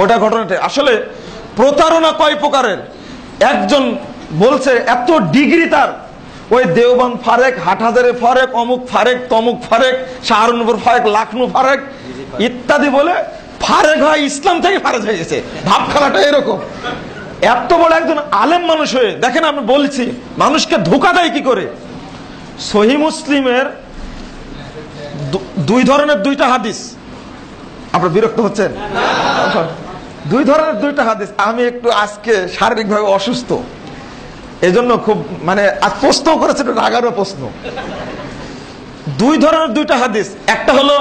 ওটা ঘটনাটা আসলে প্রতারণা কয় প্রকারের। একজন বলছে এত ডিগ্রি তার, ওই দেওবন্দ ফারেক, হাটহাজারে ফারেক, অমুক ফারেক, তমুক ফারেক, শাহরুনপুর ফারেক, লাখনৌ ফারেক ইত্যাদি বলে ফারেক হয় ইসলাম থেকে ফারেক হয়ে গেছে। ভাবখানাটা এরকম। এত বড় একজন আলেম মানুষ হয়ে দেখেন, আমি বলছি মানুষকে ধোঁকা দেয় কি করে। সহিহ মুসলিমের দুই ধরনের দুইটা হাদিস। আপনারা বিরক্ত হচ্ছেন? দুই ধরনের দুইটা হাদিস। আমি একটু আজকে শারীরিকভাবে অসুস্থ, এজন্য খুব মানে আজ প্রশ্ন করেছে, রাগারও প্রশ্ন। দুই ধরনের দুইটা হাদিস, একটা হলো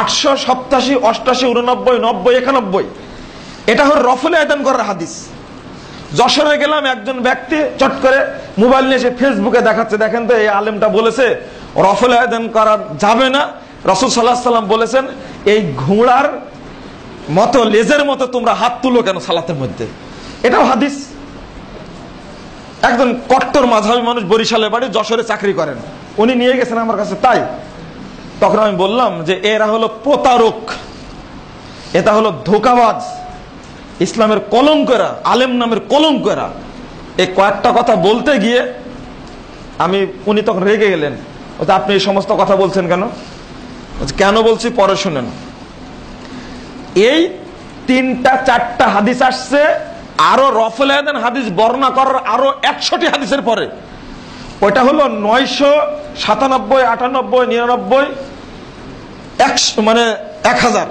887, 88, 89, 90, 91। এটা হলো রফুল আয়দান করার হাদিস। যশোরে গেলাম, একজন ব্যক্তি চট করে মোবাইল নিয়ে এসে ফেসবুকে দেখাচ্ছে, দেখেন তো এই আলেমটা বলেছে রফুল আয়দান করা যাবে না, রাসূল সাল্লাল্লাহু আলাইহি ওয়াসাল্লাম বলেছেন এই ঘোড়ার মতো লেজের মতো তোমরা হাত তুলো কেন সালাতের মধ্যে। এটাও হাদিস। একজন কট্টর মাযহাবী মানুষ, বরিশালে বাড়ি, যশোরে চাকরি করেন, উনি নিয়ে গেছেন আমার কাছে। তাই তখন আমি বললাম যে এরা হলো প্রতারক, এটা হলো ধোঁকাবাজ, ইসলামের কলঙ্করা, আলেম নামের কলঙ্করা। এই কয়েকটা কথা বলতে গিয়ে উনি তখন রেগে গেলেন, আপনি এই সমস্ত কথা বলছেন কেন? কেন বলছি পরে শুনেন। এই 3-4টা হাদিস আসছে, আরো রফুল আয়দান হাদিস বর্ণনা করার আরো 100টি হাদিসের পরে। ওইটা হলো 997, 98, 99, 100 মানে 1000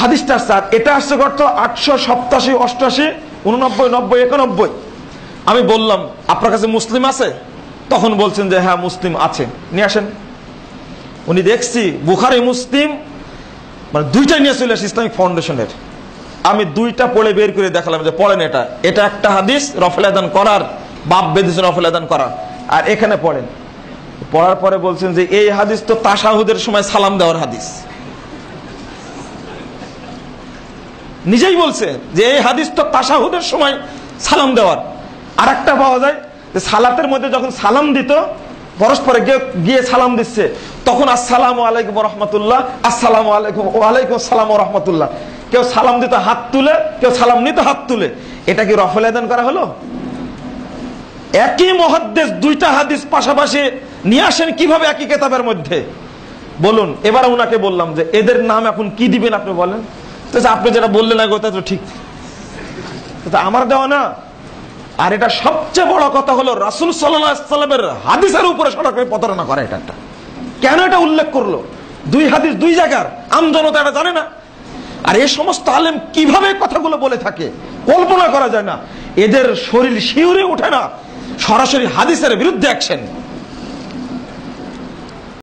হাদিসটা আসছে। আর এটা আসছে কত? 887, 88, 89, 90, 91। আমি বললাম আপনার কাছে মুসলিম আছে? তখন বলছেন যে হ্যাঁ মুসলিম আছে, নিয়ে আসেন। উনি দেখছি বুখারী মুসলিম মানে দুইটাই নিয়ে চলে আসে ইসলামিক ফাউন্ডেশনের। আমি দুইটা পড়ে বের করে দেখালাম যে পড়েন, এটা একটা হাদিস রফুল আয়দান করার, বাপ বেঁধেছে রফুল আয়দান করা, আর এখানে পড়েন। পড়ার পরে বলছেন যে এই হাদিস তো তাশাহুদের সময় সালাম দেওয়ার হাদিস। নিজেই বলছে যে এই হাদিস তো তাশাহুদের সময় সালাম দেওয়ার। আর একটা পাওয়া যায় যে সালাতের মধ্যে যখন সালাম দিত, পরস্পরে গিয়ে সালাম দিচ্ছে, তখন আসসালামু আলাইকুম ওয়া রাহমাতুল্লাহ, আসসালামু আলাইকুম, ওয়া আলাইকুম আসসালাম ওয়া রাহমাতুল্লাহ। কেউ সালাম দিত হাত তুলে, কেউ সালাম নিত হাত তুলে। এটা কি রফুল আয়দান করা হলো? একই মুহাদ্দিস দুইটা হাদিস পাশাপাশি নিয়ে আসেন কিভাবে একই কিতাবের মধ্যে, বলুন। এবার ওনাকে বললাম যে এদের নাম এখন কি দিবেন আপনি বলেন। তো আপনি যেটা বললেন না ওটা তো ঠিক, আমার দেওয়া না। আর এটা সবচেয়ে বড় কথা হলো রাসূল সাল্লাল্লাহু আলাইহি ওয়াসাল্লামের হাদিসের উপরে সরাসরি প্রতারণা করা। এটা কেন এটা উল্লেখ করলো? দুই হাদিস দুই জায়গার, আমজনতা এটা জানে না। আর এই সমস্ত আলেম কিভাবে কথাগুলো বলে থাকে কল্পনা করা যায় না। এদের শরীর শিউরে ওঠে না, সরাসরি হাদিসের বিরুদ্ধে অ্যাকশন।